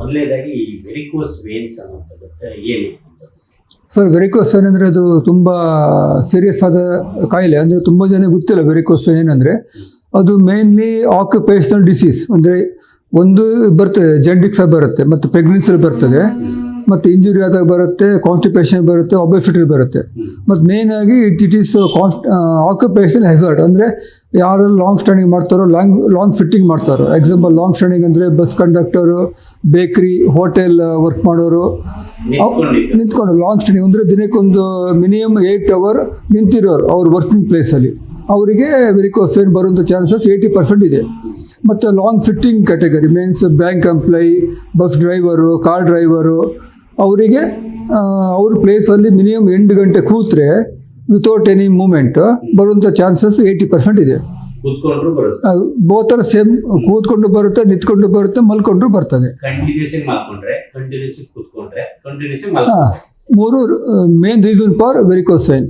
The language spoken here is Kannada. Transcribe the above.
ಮೊದಲನೇದಾಗಿ ಈ ವೆರಿಕೋಸ್ ವೇನ್ಸ್ ಅನ್ನೋದು ಏನು? ಸರ್, ವೆರಿಕೋಸ್ ವೇನ್ ಅಂದರೆ ಅದು ತುಂಬ ಸೀರಿಯಸ್ ಆದ ಕಾಯಿಲೆ. ಅಂದರೆ ತುಂಬ ಜನ ಗೊತ್ತಿಲ್ಲ ವೆರಿಕೋಸ್ ವೇನ್ ಏನಂದರೆ. ಅದು ಮೇನ್ಲಿ ಆಕ್ಯುಪೇಷನಲ್ ಡಿಸೀಸ್. ಅಂದರೆ ಒಂದು ಬರ್ತದೆ, ಜೆನೆಟಿಕ್ಸ್ ಬರುತ್ತೆ, ಮತ್ತು ಪ್ರೆಗ್ನೆನ್ಸಿಲಿ ಬರ್ತದೆ, ಮತ್ತು ಇಂಜುರಿ ಆದಾಗ ಬರುತ್ತೆ, ಕಾನ್ಸ್ಟಿಪೇಷನ್ ಬರುತ್ತೆ, ಒಬೆಸಿಟಿ ಬರುತ್ತೆ. ಮತ್ತು ಮೇನ್ ಆಗಿ ಇಟ್ ಈಸ್ ಆಕ್ಯುಪೇಷನಲ್ ಹೆಜಾರ್ಡ್. ಅಂದರೆ ಯಾರು ಲಾಂಗ್ ಸ್ಟ್ಯಾಂಡಿಂಗ್ ಮಾಡ್ತಾರೋ, ಲಾಂಗ್ ಫಿಟ್ಟಿಂಗ್ ಮಾಡ್ತಾರೋ. ಎಕ್ಸಾಂಪಲ್ ಲಾಂಗ್ ಸ್ಟ್ಯಾಂಡಿಂಗ್ ಅಂದರೆ ಬಸ್ ಕಂಡಕ್ಟರು, ಬೇಕ್ರಿ, ಹೋಟೆಲ್ ವರ್ಕ್ ಮಾಡೋರು, ನಿಂತ್ಕೊಂಡು ಲಾಂಗ್ ಸ್ಟ್ಯಾಂಡಿಂಗ್ ಅಂದರೆ ದಿನಕ್ಕೊಂದು ಮಿನಿಮಮ್ 8 hour ನಿಂತಿರೋರು ಅವ್ರ ವರ್ಕಿಂಗ್ ಪ್ಲೇಸಲ್ಲಿ, ಅವರಿಗೆ ವೆರಿಕೋಸ್ ವೇನ್ ಬರುವಂಥ ಚಾನ್ಸಸ್ 80% ಇದೆ. ಮತ್ತು long fitting category means bank employee, bus driver, car driver, ಅವರಿಗೆ ಅವ್ರ ಪ್ಲೇಸಲ್ಲಿ ಮಿನಿಮಮ್ 8 ಗಂಟೆ ಕೂತ್ರೆ ವಿತೌಟ್ ಎನಿ ಮೂಮೆಂಟ್ ಬರುವಂಥ ಚಾನ್ಸಸ್ 80% ಇದೆ. ಬೋತರ ಸೇಮ್, ಕೂತ್ಕೊಂಡು ಬರುತ್ತೆ, ನಿಂತ್ಕೊಂಡು ಬರುತ್ತೆ, ಮಲ್ಕೊಂಡ್ರು ಬರ್ತದೆ. ಮೂರು main reason for varicose vane.